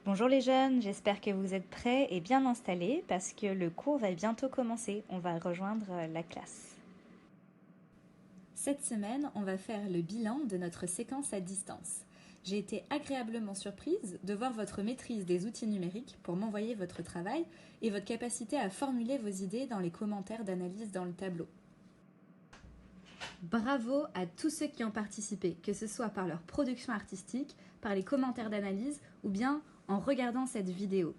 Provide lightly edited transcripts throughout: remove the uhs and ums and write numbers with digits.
Bonjour les jeunes, j'espère que vous êtes prêts et bien installés parce que le cours va bientôt commencer. On va rejoindre la classe. Cette semaine, on va faire le bilan de notre séquence à distance. J'ai été agréablement surprise de voir votre maîtrise des outils numériques pour m'envoyer votre travail et votre capacité à formuler vos idées dans les commentaires d'analyse dans le tableau. Bravo à tous ceux qui ont participé, que ce soit par leur production artistique, par les commentaires d'analyse ou bien en regardant cette vidéo.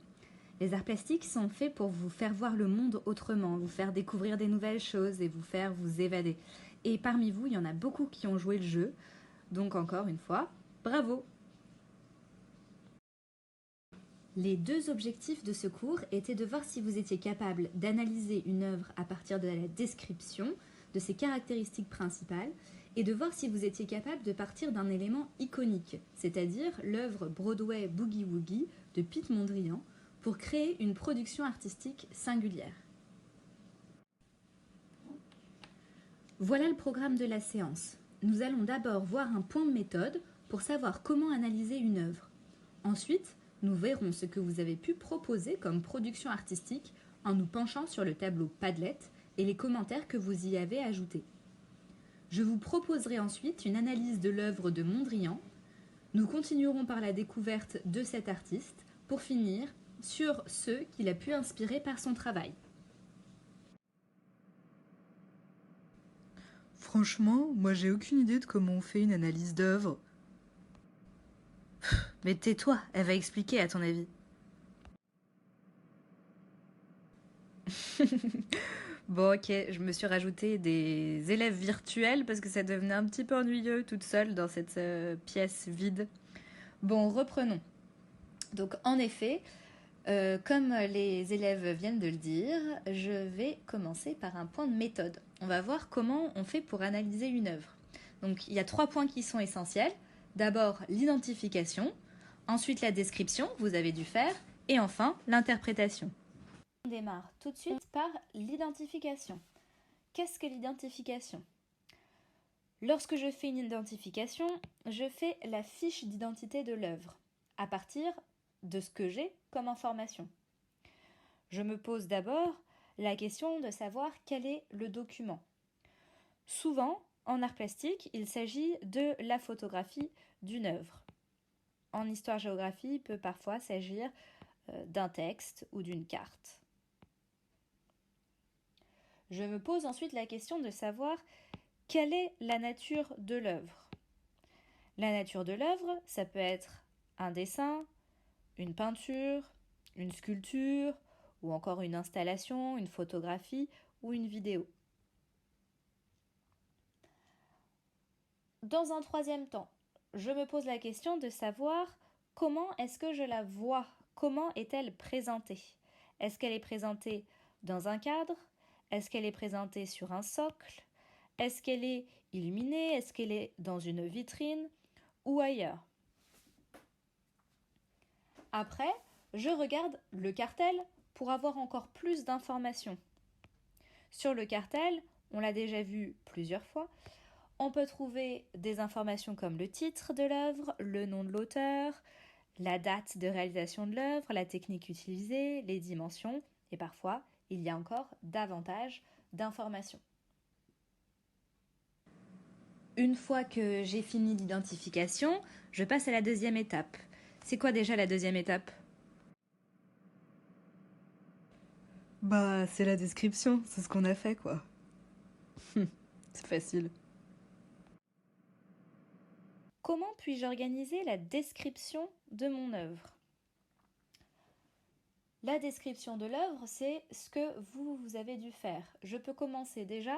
Les arts plastiques sont faits pour vous faire voir le monde autrement, vous faire découvrir des nouvelles choses et vous faire vous évader. Et parmi vous, il y en a beaucoup qui ont joué le jeu. Donc encore une fois, bravo! Les deux objectifs de ce cours étaient de voir si vous étiez capable d'analyser une œuvre à partir de la description, de ses caractéristiques principales, et de voir si vous étiez capable de partir d'un élément iconique, c'est-à-dire l'œuvre Broadway Boogie Woogie de Pete Mondrian, pour créer une production artistique singulière. Voilà le programme de la séance. Nous allons d'abord voir un point de méthode pour savoir comment analyser une œuvre. Ensuite, nous verrons ce que vous avez pu proposer comme production artistique en nous penchant sur le tableau Padlet et les commentaires que vous y avez ajoutés. Je vous proposerai ensuite une analyse de l'œuvre de Mondrian. Nous continuerons par la découverte de cet artiste pour finir sur ceux qu'il a pu inspirer par son travail. Franchement, moi j'ai aucune idée de comment on fait une analyse d'œuvre. Mais tais-toi, elle va expliquer à ton avis. Bon ok, je me suis rajouté des élèves virtuels parce que ça devenait un petit peu ennuyeux toute seule dans cette pièce vide. Bon, reprenons. Donc en effet, comme les élèves viennent de le dire, je vais commencer par un point de méthode. On va voir comment on fait pour analyser une œuvre. Donc il y a 3 points qui sont essentiels. D'abord l'identification, ensuite la description, vous avez dû faire, et enfin l'interprétation. On démarre tout de suite par l'identification. Qu'est-ce que l'identification ? Lorsque je fais une identification, je fais la fiche d'identité de l'œuvre à partir de ce que j'ai comme information. Je me pose d'abord la question de savoir quel est le document. Souvent, en art plastique, il s'agit de la photographie d'une œuvre. En histoire-géographie, il peut parfois s'agir d'un texte ou d'une carte. Je me pose ensuite la question de savoir quelle est la nature de l'œuvre. La nature de l'œuvre, ça peut être un dessin, une peinture, une sculpture, ou encore une installation, une photographie ou une vidéo. Dans un troisième temps, je me pose la question de savoir comment est-ce que je la vois, comment est-elle présentée. Est-ce qu'elle est présentée dans un cadre ? Est-ce qu'elle est présentée sur un socle ? Est-ce qu'elle est illuminée ? Est-ce qu'elle est dans une vitrine ou ailleurs ? Après, je regarde le cartel pour avoir encore plus d'informations. Sur le cartel, on l'a déjà vu plusieurs fois, on peut trouver des informations comme le titre de l'œuvre, le nom de l'auteur, la date de réalisation de l'œuvre, la technique utilisée, les dimensions, et parfois, il y a encore davantage d'informations. Une fois que j'ai fini l'identification, je passe à la deuxième étape. C'est quoi déjà la deuxième étape ? Bah, c'est la description, c'est ce qu'on a fait quoi. C'est facile. Comment puis-je organiser la description de mon œuvre ? La description de l'œuvre, c'est ce que vous avez dû faire. Je peux commencer déjà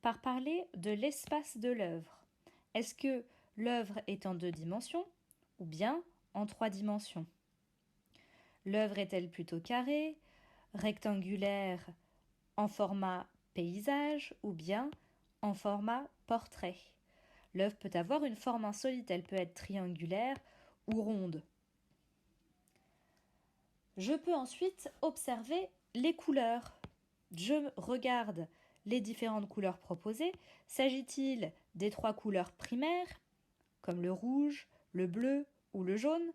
par parler de l'espace de l'œuvre. Est-ce que l'œuvre est en 2 dimensions ou bien en 3 dimensions ? L'œuvre est-elle plutôt carrée, rectangulaire, en format paysage ou bien en format portrait ? L'œuvre peut avoir une forme insolite, elle peut être triangulaire ou ronde. Je peux ensuite observer les couleurs. Je regarde les différentes couleurs proposées. S'agit-il des 3 couleurs primaires, comme le rouge, le bleu ou le jaune ?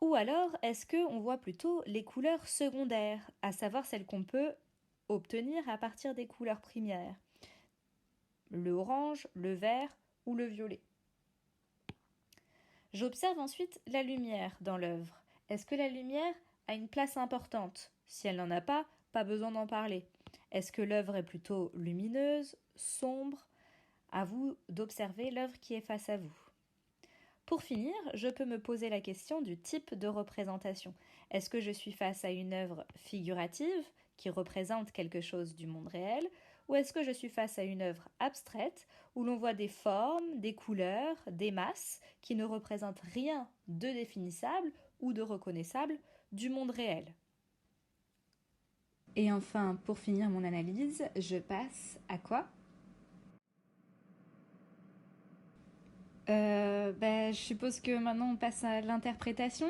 Ou alors, est-ce qu'on voit plutôt les couleurs secondaires, à savoir celles qu'on peut obtenir à partir des couleurs primaires? Le orange, le vert ou le violet. J'observe ensuite la lumière dans l'œuvre. Est-ce que la lumière a une place importante? Si elle n'en a pas, pas besoin d'en parler. Est-ce que l'œuvre est plutôt lumineuse, sombre? À vous d'observer l'œuvre qui est face à vous. Pour finir, je peux me poser la question du type de représentation. Est-ce que je suis face à une œuvre figurative qui représente quelque chose du monde réel, ou est-ce que je suis face à une œuvre abstraite où l'on voit des formes, des couleurs, des masses qui ne représentent rien de définissable ou de reconnaissable du monde réel? Et enfin, pour finir mon analyse, je passe à quoi? Je suppose que maintenant on passe à l'interprétation.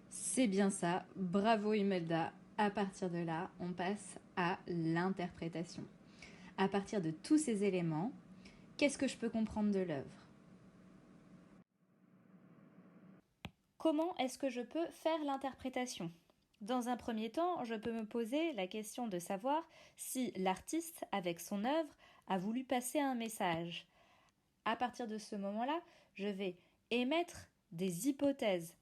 C'est bien ça, bravo Imelda. À partir de là, on passe à l'interprétation. À partir de tous ces éléments, qu'est-ce que je peux comprendre de l'œuvre? Comment est-ce que je peux faire l'interprétation? Dans un premier temps, je peux me poser la question de savoir si l'artiste, avec son œuvre, a voulu passer un message. À partir de ce moment-là, je vais émettre des hypothèses.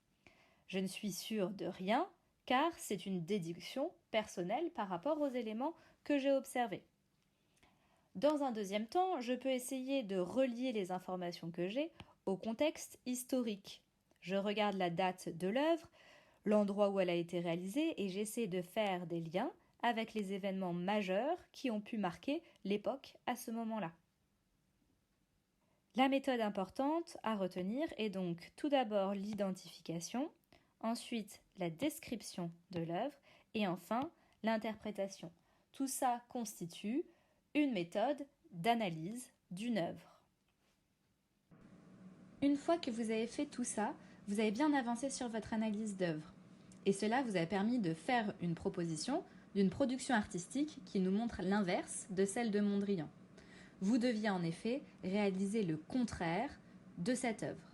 Je ne suis sûre de rien, car c'est une déduction personnelle par rapport aux éléments que j'ai observés. Dans un deuxième temps, je peux essayer de relier les informations que j'ai au contexte historique. Je regarde la date de l'œuvre, l'endroit où elle a été réalisée, et j'essaie de faire des liens avec les événements majeurs qui ont pu marquer l'époque à ce moment-là. La méthode importante à retenir est donc tout d'abord l'identification, ensuite la description de l'œuvre et enfin l'interprétation. Tout ça constitue une méthode d'analyse d'une œuvre. Une fois que vous avez fait tout ça, vous avez bien avancé sur votre analyse d'œuvre. Et cela vous a permis de faire une proposition d'une production artistique qui nous montre l'inverse de celle de Mondrian. Vous deviez en effet réaliser le contraire de cette œuvre.